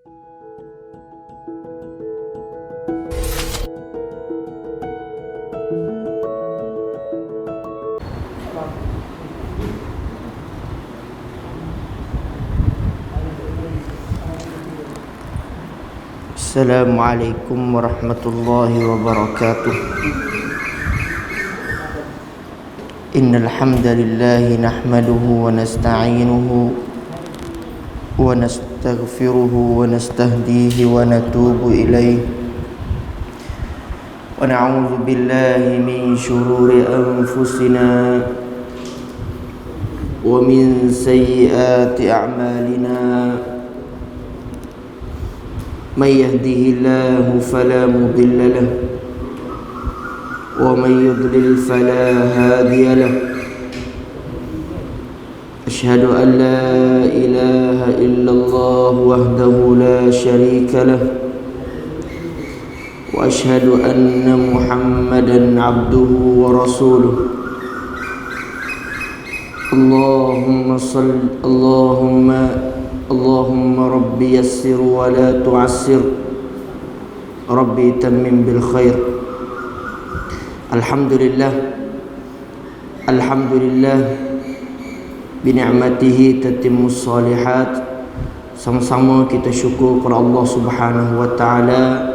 Assalamualaikum warahmatullahi wabarakatuh. Innal hamdalillah nahmaduhu wa nasta'inuhu wa nastaghfiruhu wa nastahdihi wa natubu ilayhi wa na'udzu billahi min shururi anfusina wa min sayyiati a'malina. من يهده الله فلا مضل له ومن يضلل فلا هادي له. أشهد أن لا إله إلا الله وحده لا شريك له وأشهد أن محمدا عبده ورسوله. اللهم ربي يسر ولا تعسر ربي تمم بالخير. Alhamdulillah bini'matihi tatimmus salihat. Sama-sama kita syukur kepada Allah Subhanahu wa taala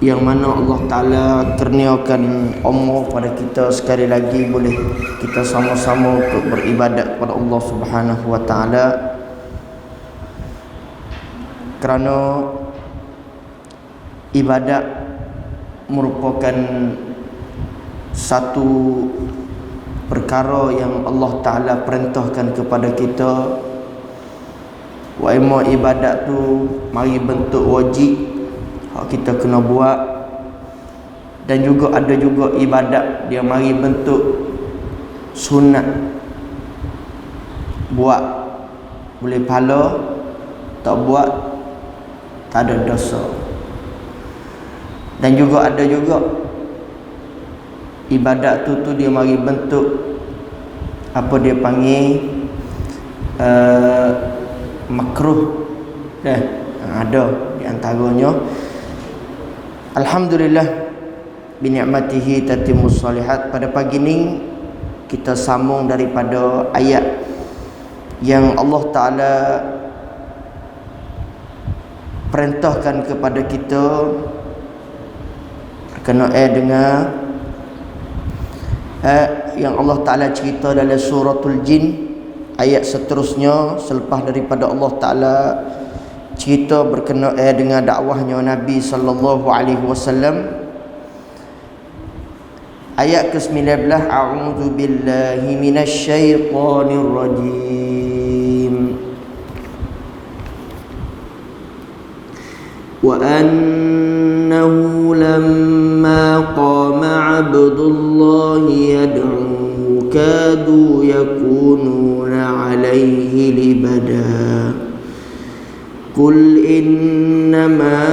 yang mana Allah Ta'ala kurniakan umur pada kita sekali lagi boleh kita sama-sama untuk beribadat kepada Allah Subhanahu wa Ta'ala, kerana ibadat merupakan satu perkara yang Allah Ta'ala perintahkan kepada kita. Wa imma ibadat tu mari bentuk wajib kita kena buat, dan juga ada juga ibadat dia mari bentuk sunat, buat boleh pahala, tak buat tak ada dosa. Dan juga ada juga ibadat tu dia mari bentuk apa dia panggil makruh. Ada di antaranya. Alhamdulillah bini'matihi tatimmus salihat. Pada pagi ni kita sambung daripada ayat yang Allah Ta'ala perintahkan kepada kita berkenaan dengan yang Allah Ta'ala cerita dalam suratul Jin. Ayat seterusnya selepas daripada Allah Ta'ala cerita berkenaan dengan dakwahnya Nabi sallallahu alaihi wasallam. Ayat ke-19, a'udzu billahi minasyaitonir rajim. Wa annahu lamma qama 'abdullahi yad'uhu kadu yakununa 'alaihi libada. Qul innama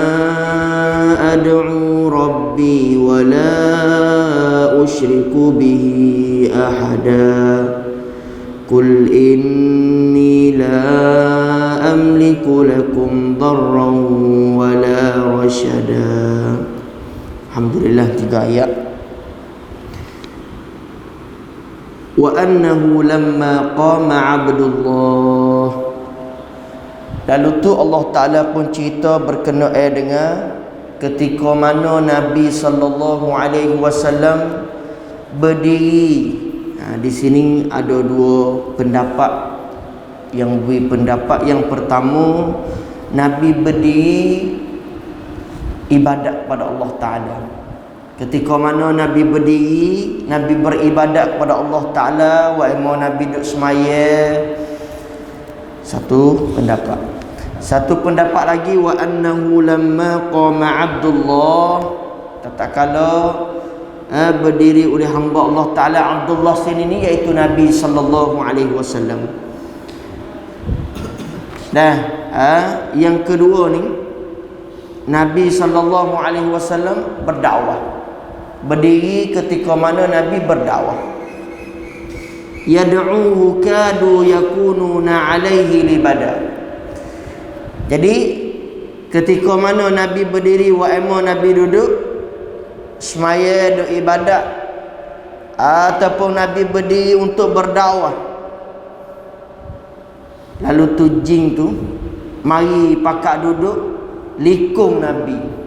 ad'u rabbi wa la usyriku bihi ahada. Qul inni la amliku lakum darran wa la rashada. Alhamdulillah, 3 ayat. Wa annahu lamma qama 'abdullah. Lalu tu Allah Ta'ala pun cerita berkenaan dengan ketika mana Nabi sallallahu alaihi wasallam berdiri. Di sini ada 2 pendapat yang beri pendapat. Yang pertama, Nabi berdiri ibadat pada Allah Ta'ala. Ketika mana Nabi berdiri, Nabi beribadat kepada Allah Ta'ala. Wa imma Nabi duduk semaya. Satu pendapat. Satu pendapat lagi, wa annahu lamma qama 'abdullah, tatkala berdiri oleh hamba Allah Ta'ala. Abdullah sini ni iaitu Nabi sallallahu alaihi wasallam. Yang kedua ni, Nabi sallallahu alaihi wasallam berdakwah. Berdiri ketika mana Nabi berdakwah. Yad'uhu kadu yakununa alaihi libada. Jadi ketika mana Nabi berdiri, wa emo Nabi duduk semaya duk ibadat, ataupun Nabi berdiri untuk berdakwah, lalu tu jin tu mari pakak duduk likung Nabi.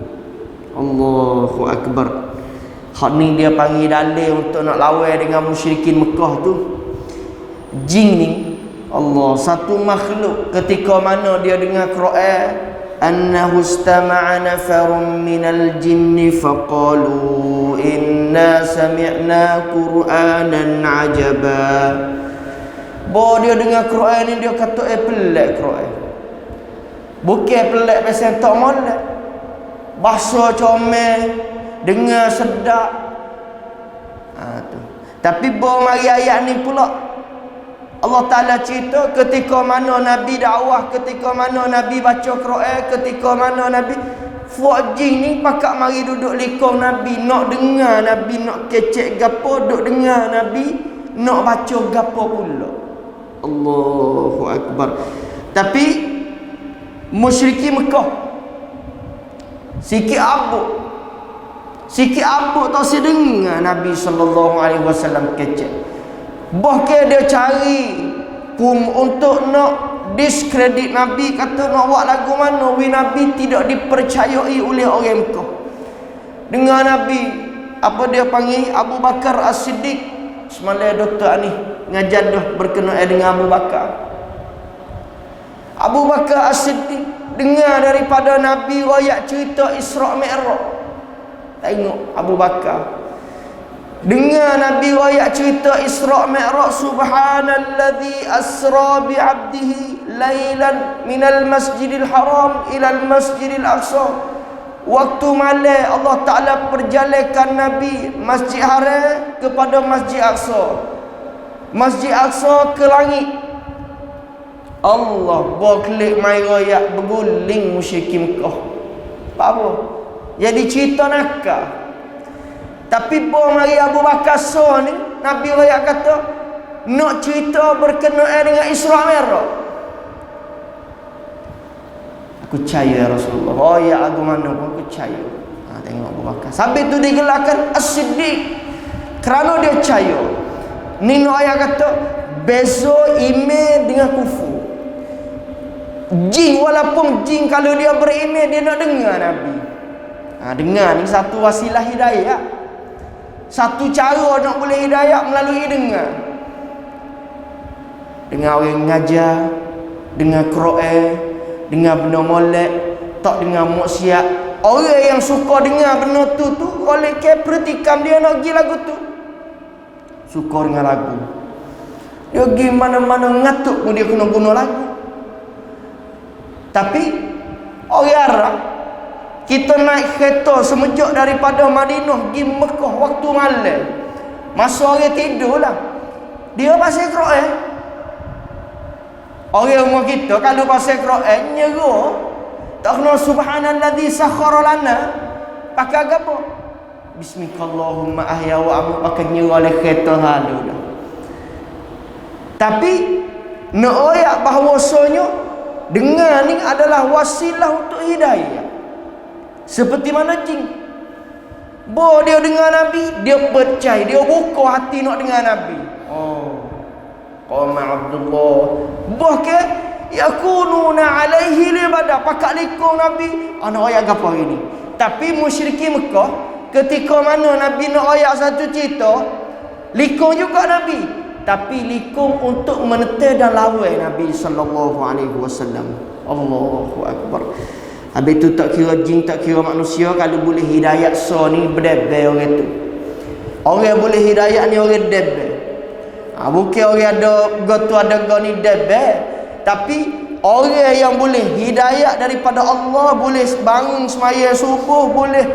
Allahu Akbar. Hak ni dia panggil dalil untuk nak lawan dengan musyrikin Mekah tu. Jin ni, Allah, satu makhluk ketika mana dia dengar Quran, annahu istama'a nafarun minal jinni faqalu inna sami'na qur'anan ajaba. Bahawa dia dengar Quran ni, dia kata pelik Quran. Bukan pelik pasal tak molek, bahasa comel, dengar sedap. Tu. Tapi bahawa mari ayat ni pula Allah Ta'ala cerita ketika mana Nabi dakwah, ketika mana Nabi baca Quran, ketika mana Nabi Fuajing ni pakak mari duduk likung Nabi, nak dengar Nabi, nak kecek gapo, duduk dengar Nabi, nak baca gapo pula. Allahu Akbar. Tapi musyrikin Mekah sikit abuk tak sedengar Nabi SAW kecek. Bahkan dia cari untuk nak diskredit Nabi, kata nak buat lagu mana Nabi tidak dipercayai oleh orang Mekah. Dengar Nabi, apa dia panggil Abu Bakar As-Siddiq. Semalam Dr. Ani ngajar dah berkenaan dengan Abu Bakar. Abu Bakar As-Siddiq dengar daripada Nabi royak cerita Isra' Mi'raj. Tengok Abu Bakar dengar Nabi royak cerita Isra' Mi'raj, subhanalladzi asra bi'abdihi lailan minal masjidil haram ilal masjidil aqsa. Waktu malam Allah Ta'ala perjalankan Nabi Masjid Haram kepada Masjid Aqsa, Masjid Aqsa ke langit. Allah berkelik mai royak berguling musyrikin Mekah. Apa? Jadi cerita nakal. Tapi bahawa mari Abu Bakar ni, Nabi royak kata nak cerita berkenaan dengan Isra' Mi'raj. Aku percaya Rasulullah. Oh ya, aku mana pun aku percaya. Tengok Abu Bakar. Sampai tu digelarkan As-Siddiq kerana dia percaya. Ni nak ayat kata bezo iman dengan kufur. Jin, walaupun jin kalau dia beriman, dia nak dengar Nabi. Dengar ni satu wasilah hidayah. Satu cara nak boleh hidayah melalui dengar. Dengar orang mengajar, dengar Quran, dengar benda molek, tak dengar maksiat. Orang yang suka dengar benda tu oleh ke pertikam dia nak pergi lagu tu. Suka dengar lagu. Dia pergi mana-mana ngatuk pun dia kena guna lagu. Tapi orang Arab, kita naik kereta semejak daripada Madinah pergi Mekah waktu malam, masa orang tidur lah, dia pasal Quran. Orang rumah kita kalau pasal Quran nyerah, tak kena subhanalladzi sakhara lana, pakai apa? Bismillahumma ahya wa amut, pakai nyerah oleh kereta halu dah. Tapi nak ayat bahawasanya dengar ni adalah wasilah untuk hidayah. Seperti mana jin, bahawa dia dengar Nabi, dia percaya, dia buka hati nak dengar Nabi. Qama Abdullah bahkan yakununa alaihi libadah, pakak likung Nabi. Nak ayat apa hari ni? Tapi musyrikin Mekah ketika mana Nabi nak ayat satu cerita, likung juga Nabi, tapi likung untuk menetai dan lawan Nabi sallallahu alaihi wasallam. Allahu Akbar. Habis tu tak kira jin, tak kira manusia, kalau boleh hidayat ni berdebel orang tu. Orang boleh hidayat ni orang debel. Bukan orang ada gotu ada goni debel, tapi orang yang boleh hidayat daripada Allah, boleh bangun semaya subuh, boleh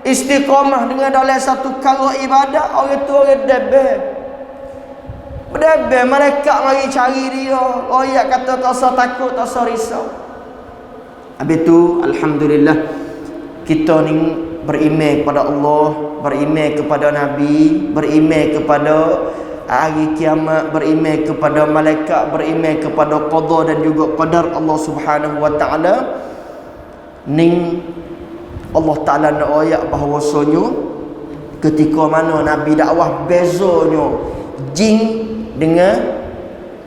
istiqamah dengan dalam satu kala ibadat, orang tu orang debel. Berdebel, malaikat mari cari dia. Royak kata tak usah takut, tak usah risau. Habis tu alhamdulillah kita ni beriman kepada Allah, beriman kepada Nabi, beriman kepada hari kiamat, beriman kepada malaikat, beriman kepada qada dan juga qadar Allah Subhanahu wa taala. Ning Allah Taala nak ayat bahawasanya ketika mana Nabi dakwah, bezanya jin dengan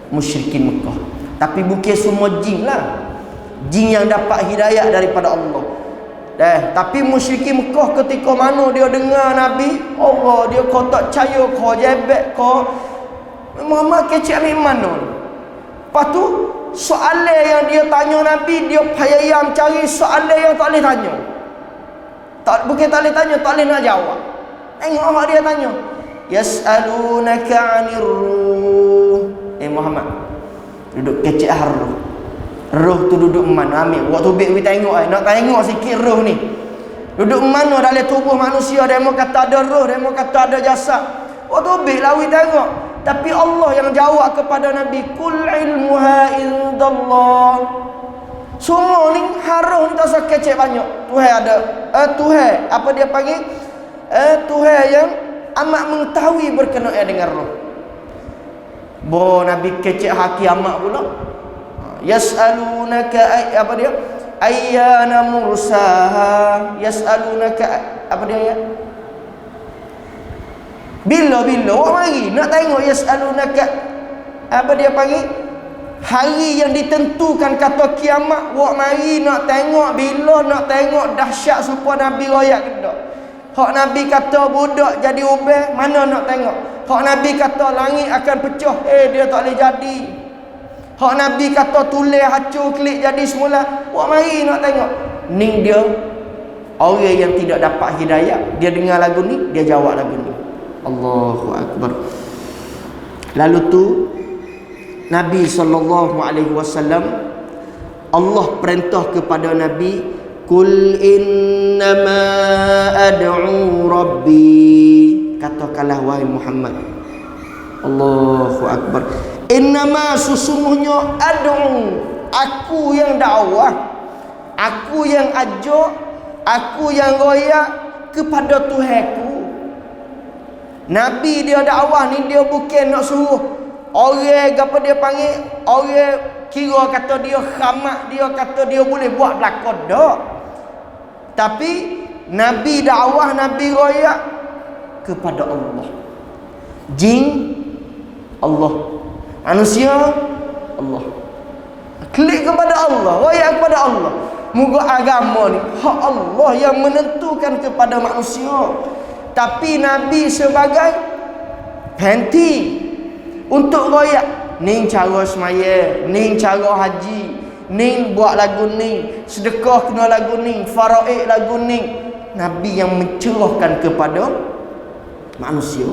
musyrikin Mekah. Tapi bukan semua jin lah, jin yang dapat hidayah daripada Allah. Tapi musyrikin Mekah ketika mana dia dengar Nabi Allah, dia kau tak percaya, kau jebek, kau Muhammad kecil ni mana. Lepas tu soalan yang dia tanya Nabi, dia payah cari soalan yang tak boleh tanya. Bukan tak boleh tanya, tak boleh nak jawab. Tengok apa dia tanya. Yas'alunaka 'anir ruh. Muhammad, duduk kecil ruh. Roh tu duduk mana? Ambil waktu tubik we tengok nak tengok sikit roh ni. Duduk mana dalam tubuh manusia? Demo kata ada roh, demo kata ada jasad. Waktu tubik lah we tengok. Tapi Allah yang jawab kepada Nabi, kul ilmuha indallah. Semua ni haruh ni tak usah kecek banyak. Tuhan ada. Tuhan apa dia panggil? Tuhan yang amat mengetahui berkenaan dengan roh. Nabi kecek haki amat pula. Yas'alunaka apa dia? Ayyana mursaha. Yas'alunaka apa dia ya? Bila awak mari nak tengok yas'alunaka apa dia panggil? Hari yang ditentukan kata kiamat, awak mari nak tengok bila, nak tengok dahsyat supaya Nabi royak ke tak? Hak Nabi kata budak jadi ubah, mana nak tengok? Hak Nabi kata langit akan pecah, dia tak boleh jadi. Hak Nabi kata tulis hancur klik jadi semula, awak mari nak tengok. Ni dia orang yang tidak dapat hidayah, dia dengar lagu ni, dia jawab lagu ni. Allahu Akbar. Lalu tu Nabi SAW, Allah perintah kepada Nabi, kul innama ad'u rabbi. Katakanlah wahai Muhammad, Allahu Akbar, innama sesungguhnya ad'u, aku yang dakwah, aku yang ajak, aku yang royak kepada Tuhanku. Nabi dia dakwah ni, dia bukan nak suruh orang apa dia panggil, orang kira kata dia khamak, dia kata dia boleh buat belakang dak. Tapi Nabi dakwah, Nabi royak kepada Allah. Jin Allah, manusia Allah. Klik kepada Allah, royak kepada Allah. Moga agama ni hak Allah yang menentukan kepada manusia. Tapi Nabi sebagai penti untuk royak, ni cara semaya, ni cara haji, ni buat lagu ni, sedekah kena lagu ni, faraid lagu ni. Nabi yang mencerahkan kepada manusia.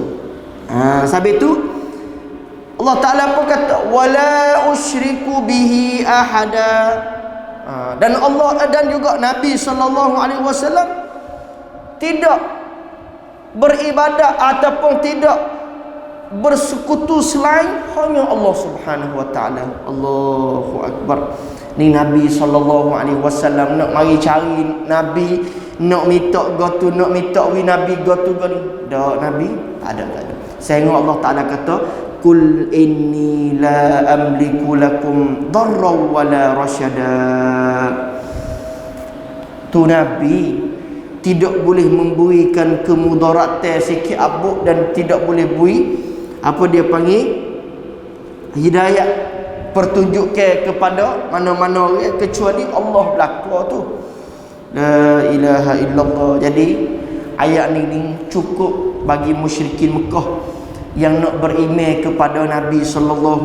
Sebab itu Allah Ta'ala pun kata wala usyriku bihi ahada. Dan Allah dan juga Nabi SAW tidak beribadat ataupun tidak bersekutu selain hanya Allah Subhanahu wa taala. Allahu Akbar. Ni Nabi SAW nak mari cari Nabi, nak minta gotu, nak minta wi Nabi gotu gani. Dak Nabi tak ada. Sehingga Allah Taala kata kul inni la amliku lakum darran wala rasyada. Tu Nabi tidak boleh memberikan kemudaratan sikit abuk dan tidak boleh beri apa dia panggil hidayah, pertunjukan kepada mana-mana orang kecuali Allah belaka tu. La ilaha illallah. Jadi ayat ni cukup bagi musyrikin Mekah yang nak beriman kepada Nabi SAW,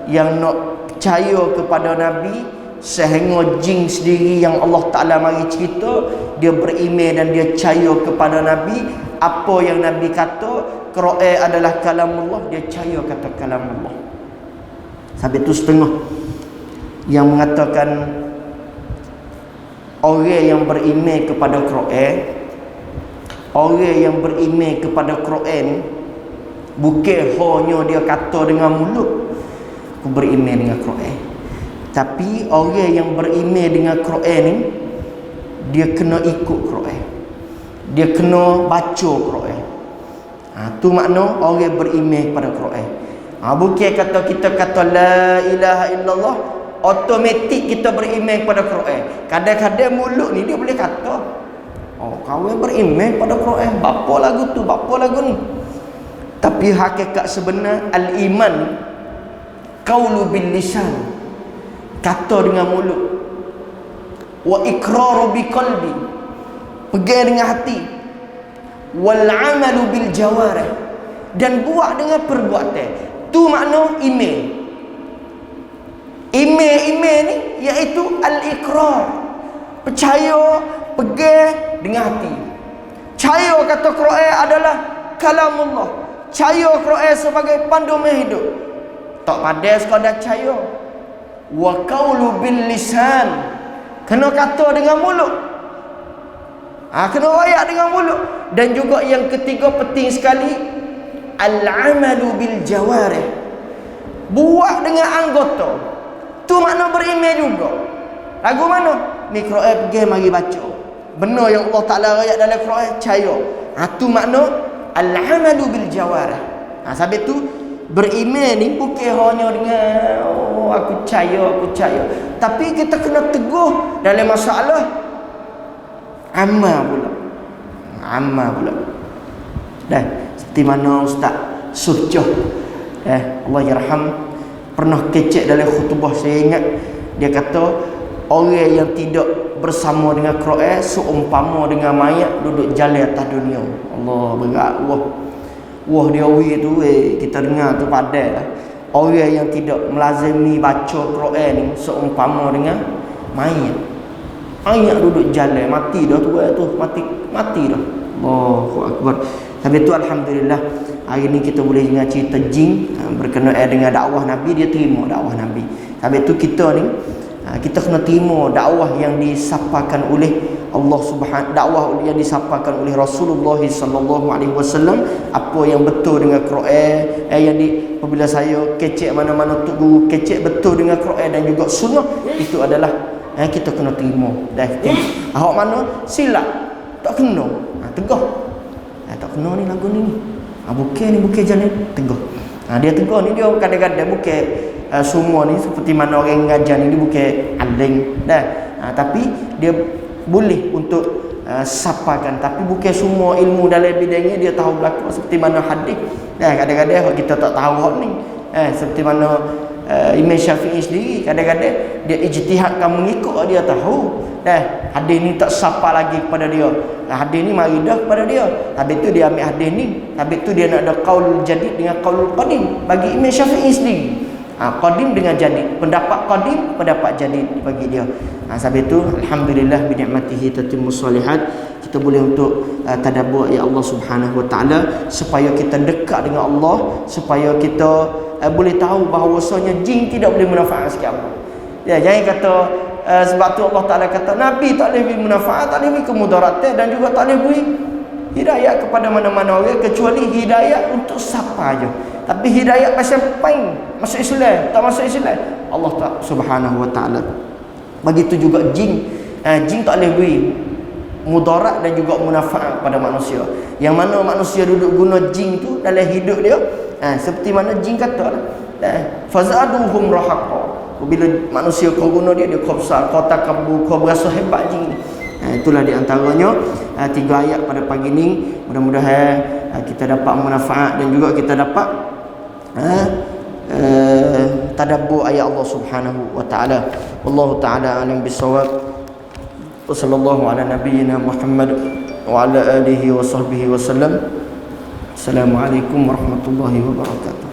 yang nak percaya kepada Nabi. Sehingga jin sendiri yang Allah Ta'ala mari cerita, dia beriman dan dia percaya kepada Nabi. Apa yang Nabi kata, Quran adalah kalamullah, dia percaya kata kalamullah. Sampai tu setengah yang mengatakan orang yang beriman kepada Quran, orang yang beriman kepada Quran bukan hanya dia kata dengan mulut aku beriman dengan Quran, tapi orang yang beriman dengan Quran ni, dia kena ikut Quran, dia kena baca Quran. Tu makna orang beriman pada Quran. Bukan kata kita kata la ilaha illallah automatik kita beriman pada Quran. Kadang-kadang mulut ni dia boleh kata, kau beriman pada Quran, apa lagu tu, apa lagu ni. Tapi hakikat sebenar al-iman qaulu bil lisan, kata dengan mulut, wa iqraru bi qalbi, pegang dengan hati, wal amalu bil jawarih, dan buat dengan perbuatan. Tu makna iman. Iman ni iaitu al-iqrar, percaya, pegang dengan hati. Percaya kata Quran adalah kalamullah, percaya Quran sebagai panduan hidup. Tak pada sekadar percaya. Wa qaulu bil lisan, kena kata dengan mulut. Kena royak dengan mulut. Dan juga yang ketiga penting sekali, al-amalu bil jawarih, buat dengan anggota. Tu makna beriman juga. Lagu mana? Ni Quran pergi mari baca. Benar yang Allah Ta'ala royak dalam Quran, percaya. Tu makna al-amalu bil jawarih. Sebab tu beriman ni bukan hanya dengan aku percaya, tapi kita kena teguh dalam masalah amal pula. Dah seperti mana Ustaz Sujoh Allah yarham pernah kecek dalam khutbah, saya ingat dia kata orang yang tidak bersama dengan Quran seumpama dengan mayat duduk jalan atas dunia. Allah, berat. Wah dia tu kita dengar tu padan lah. Orang yang tidak melazimi baca Quran ni seumpama dengan mayat. Mayat duduk jalan, mati dah tu mati dah. Allahu akbar. Tapi tu alhamdulillah hari ni kita boleh dengar cerita jin berkenaan dengan dakwah Nabi, dia terima dakwah Nabi. Tapi tu kita ni kita kena terima dakwah yang disampaikan oleh Allah Subhanahu, dakwah yang disampaikan oleh Rasulullah sallallahu alaihi wasallam, apa yang betul dengan Quran, apabila saya kecek mana-mana tu guru kecek betul dengan Quran dan juga sunnah, itu adalah kita kena terima. Awak mana silap tak kena, tegah. Tak kena ni lagu ni. Bukan jalan tegah. Dia tegah ni dia kadang-kadang bukan semua ni seperti mana orang ngajar ni, dia bukan aling dah. Tapi dia boleh untuk sapakan, tapi bukan semua ilmu dalam bidangnya dia tahu belaka, seperti mana hadis. Kadang-kadang kita tak tahu hak ni. Seperti mana Imam Syafi'i sendiri kadang-kadang dia ijtihadkan mengikut dia tahu. Hadis ni tak sapa lagi kepada dia. Hadis ni mari dah kepada dia. Habis tu dia ambil hadis ni. Habis tu dia nak ada qaul jadid dengan qaul qadim bagi Imam Syafi'i sendiri. Qadim dengan jadid, pendapat qadim, pendapat jadid bagi dia. Sebab itu alhamdulillah bi ni'matihi tatimmus solihat, kita boleh untuk tadabbur ayat Allah Subhanahu wa taala supaya kita dekat dengan Allah, supaya kita boleh tahu bahawasanya jin tidak boleh manfaat sikit apa. Jangan kata sebab tu Allah Taala kata Nabi tak boleh beri manfaat, tak boleh beri kemudaratan, dan juga tak boleh beri hidayah kepada mana-mana orang kecuali hidayah untuk siapa aja. Tapi hidayah pasal pain masuk Islam, tak masuk Islam, Allah tak Subhanahu wa taala. Begitu juga jin. Jin tak boleh beri mudarat dan juga manfaat pada manusia. Yang mana manusia duduk guna jin tu dalam hidup dia, seperti mana jin kata fazaduhum rahaqa. Bila manusia kau guna dia kau besar, kau takabur, kau berasa hebat jin ni. Itulah di antaranya 3 ayat pada pagi ni. Mudah-mudahan kita dapat manfaat dan juga kita dapat tadabbur ayat Allah Subhanahu wa taala. Wallahu taala alim bisawab. Wa sallallahu ala nabiyyina Muhammad wa ala alihi wa sahbihi wasallam. Assalamualaikum warahmatullahi wabarakatuh.